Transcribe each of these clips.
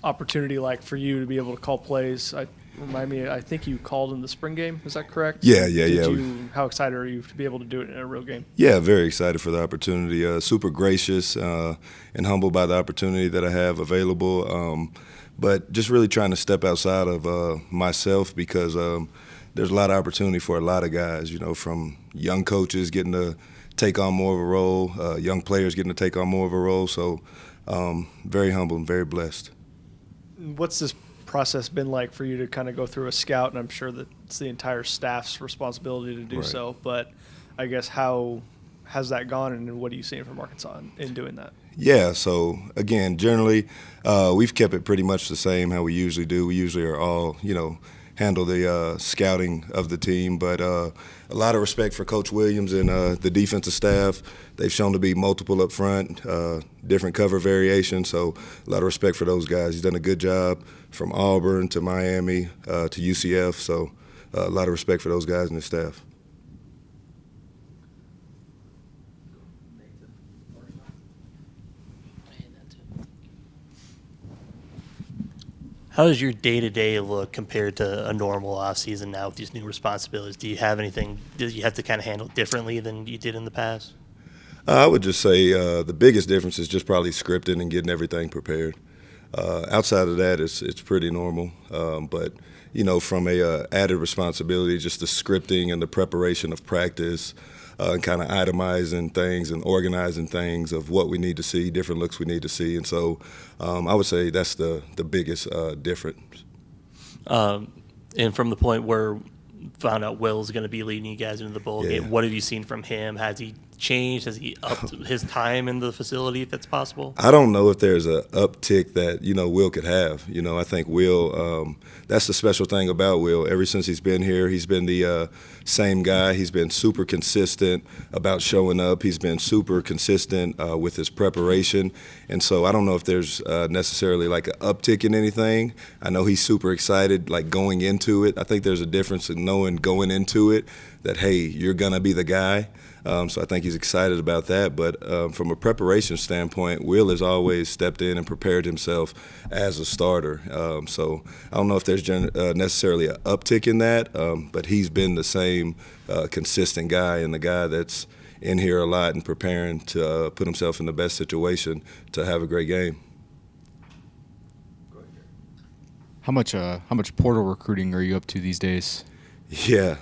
opportunity like for you to be able to call plays? Remind me, I think you called in the spring game. Is that correct? Yeah. How excited are you to be able to do it in a real game? Yeah, very excited for the opportunity. Super gracious and humbled by the opportunity that I have available. But just really trying to step outside of myself because there's a lot of opportunity for a lot of guys, from young coaches getting to take on more of a role, young players getting to take on more of a role. So very humble and very blessed. What's this process been like for you to kind of go through a scout? And I'm sure that it's the entire staff's responsibility to do Right. so. But I guess how has that gone, and what are you seeing from Arkansas in doing that? Yeah, so again, generally, we've kept it pretty much the same how we usually do. We usually are all, handle the scouting of the team, but a lot of respect for Coach Williams and the defensive staff. They've shown to be multiple up front, different cover variations, so a lot of respect for those guys. He's done a good job from Auburn to Miami to UCF, so a lot of respect for those guys and the staff. How does your day-to-day look compared to a normal offseason now with these new responsibilities? Do you have anything that you have to kind of handle differently than you did in the past? I would just say the biggest difference is just probably scripting and getting everything prepared. Outside of that, it's pretty normal. But from a added responsibility, just the scripting and the preparation of practice, and kind of itemizing things and organizing things of what we need to see, different looks we need to see, and so I would say that's the biggest difference. And from the point where found out Will's going to be leading you guys into the bowl game, what have you seen from him? Has he changed? Has he upped his time in the facility, if that's possible? I don't know if there's an uptick that Will could have. I think Will. That's the special thing about Will. Ever since he's been here, he's been the same guy. He's been super consistent about showing up. He's been super consistent with his preparation, and so I don't know if there's necessarily like an uptick in anything. I know he's super excited, like going into it. I think there's a difference in knowing going into it that hey, you're gonna be the guy. So I think he's excited about that. But from a preparation standpoint, Will has always stepped in and prepared himself as a starter. So I don't know if there's necessarily an uptick in that, but he's been the same consistent guy and the guy that's in here a lot and preparing to put himself in the best situation to have a great game. How much portal recruiting are you up to these days? Yeah.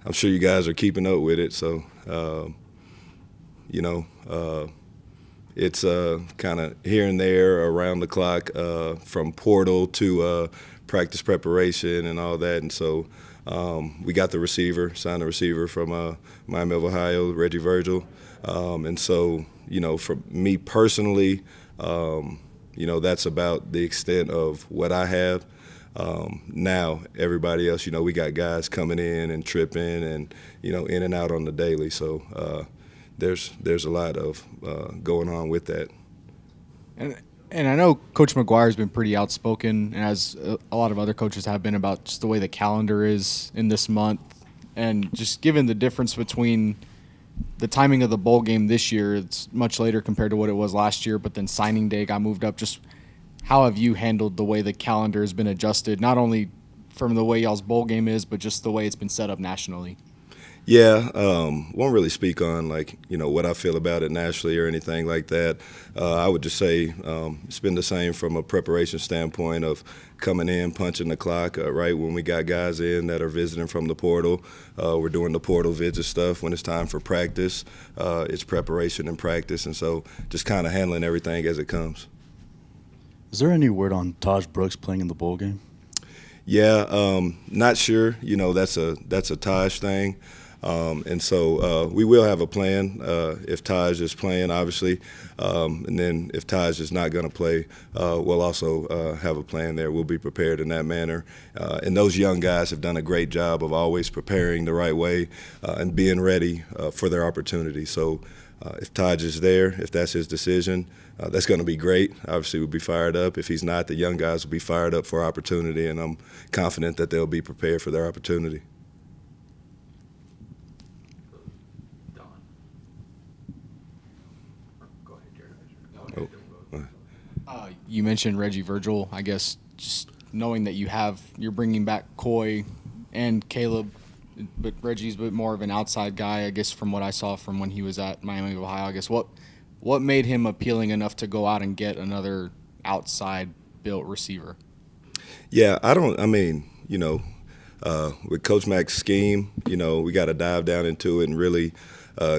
I'm sure you guys are keeping up with it, so it's kind of here and there around the clock from portal to practice preparation and all that. And so we got signed the receiver from Miami of Ohio, Reggie Virgil. And so, for me personally, that's about the extent of what I have. Now everybody else, we got guys coming in and tripping and, in and out on the daily. So there's a lot of going on with that. And I know Coach McGuire's been pretty outspoken, as a lot of other coaches have been, about just the way the calendar is in this month. And just given the difference between the timing of the bowl game this year, it's much later compared to what it was last year, but then signing day got moved up. Just how have you handled the way the calendar has been adjusted, not only from the way y'all's bowl game is, but just the way it's been set up nationally? Yeah, won't really speak on what I feel about it nationally or anything like that. I would just say it's been the same from a preparation standpoint of coming in, punching the clock. Right when we got guys in that are visiting from the portal, we're doing the portal visit stuff. When it's time for practice, it's preparation and practice, and so just kind of handling everything as it comes. Is there any word on Taj Brooks playing in the bowl game? Yeah, not sure. That's a Taj thing. And so we will have a plan if Taj is playing, obviously. And then if Taj is not going to play, we'll also have a plan there. We'll be prepared in that manner. And those young guys have done a great job of always preparing the right way and being ready for their opportunity. So if Taj is there, if that's his decision, that's going to be great. Obviously, we'll be fired up. If he's not, the young guys will be fired up for opportunity, and I'm confident that they'll be prepared for their opportunity. you mentioned Reggie Virgil. I guess just knowing that you're bringing back Coy and Caleb, but Reggie's a bit more of an outside guy, I guess, from what I saw from when he was at Miami of Ohio. I guess what made him appealing enough to go out and get another outside built receiver? Yeah, with Coach Mack's scheme, we got to dive down into it and really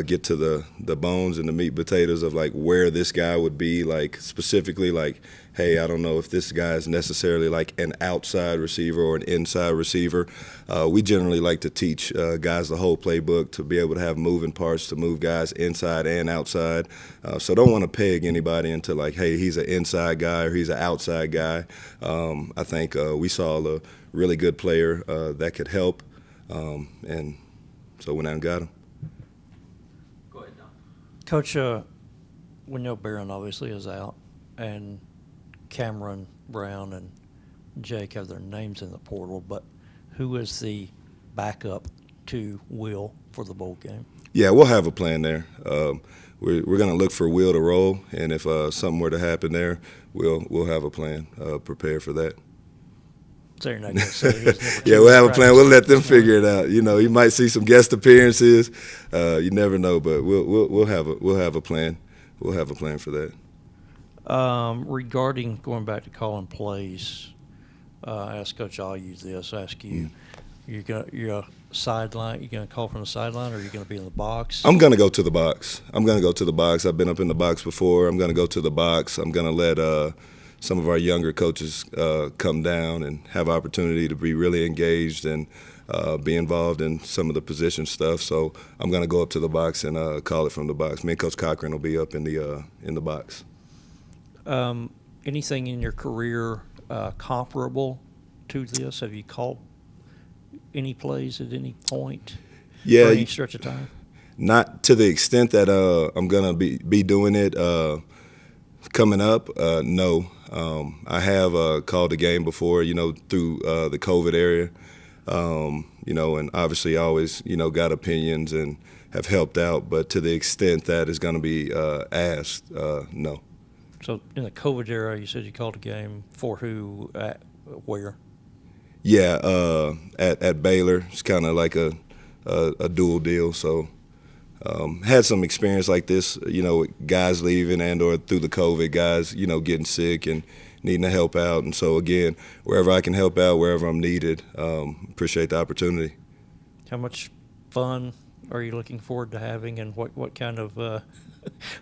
get to the bones and the meat and potatoes of like where this guy would be, like specifically like, hey, I don't know if this guy is necessarily like an outside receiver or an inside receiver. We generally like to teach guys the whole playbook to be able to have moving parts to move guys inside and outside. So don't want to peg anybody into like, hey, he's an inside guy or he's an outside guy. I think we saw a really good player that could help, and so went out and got him. Go ahead, Don. Coach, we know Barron obviously is out, and Cameron Brown and Jake have their names in the portal, but who is the backup to Will for the bowl game? Yeah, we'll have a plan there. We're going to look for Will to roll, and if something were to happen there, we'll have a plan prepared for that. So you're not going to say he's number two Yeah, we'll have a plan. practice We'll let them this morning? figure it out. You might see some guest appearances. You never know, but we'll have a plan. We'll have a plan for that. Regarding going back to calling plays, ask Coach, I'll use this. Ask you, you're a sideline. You going to call from the sideline, or are you going to be in the box? I'm going to go to the box. I've been up in the box before. I'm going to go to the box. I'm going to let some of our younger coaches come down and have opportunity to be really engaged and be involved in some of the position stuff. So I'm going to go up to the box and call it from the box. Me and Coach Cochran will be up in the box. Anything in your career comparable to this? Have you called any plays at any point? Yeah, For any stretch of time? not to the extent that I'm gonna be doing it coming up. No, I have called a game before, through the COVID area, and obviously I always, got opinions and have helped out. But to the extent that is going to be asked, no. So in the COVID era, you said you called a game for who, at where? Yeah, at Baylor, it's kind of like a dual deal. So had some experience like this, with guys leaving and or through the COVID, guys, getting sick and needing to help out. And so again, wherever I can help out, wherever I'm needed, appreciate the opportunity. How much fun are you looking forward to having, and what kind of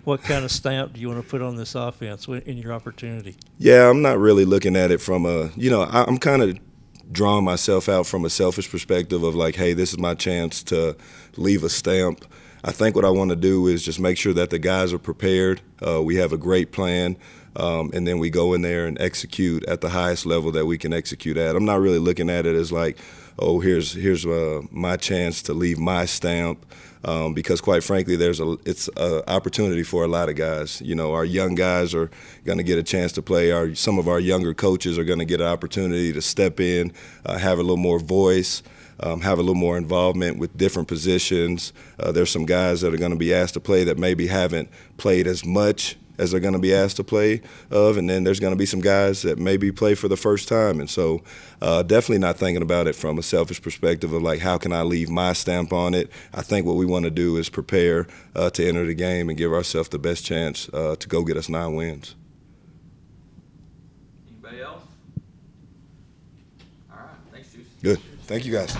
what kind of stamp do you want to put on this offense in your opportunity? Yeah, I'm not really looking at it from I'm kind of drawing myself out from a selfish perspective of like, hey, this is my chance to leave a stamp. I think what I want to do is just make sure that the guys are prepared. We have a great plan, and then we go in there and execute at the highest level that we can execute at. I'm not really looking at it as like, oh, here's my chance to leave my stamp, because quite frankly, it's an opportunity for a lot of guys. Our young guys are going to get a chance to play. Some of our younger coaches are going to get an opportunity to step in, have a little more voice. Have a little more involvement with different positions. There's some guys that are going to be asked to play that maybe haven't played as much as they're going to be asked to play of, and then there's going to be some guys that maybe play for the first time. And so definitely not thinking about it from a selfish perspective of like, how can I leave my stamp on it? I think what we want to do is prepare to enter the game and give ourselves the best chance to go get us 9 wins. Anybody else? All right, thanks, Juice. Good. Thank you, guys.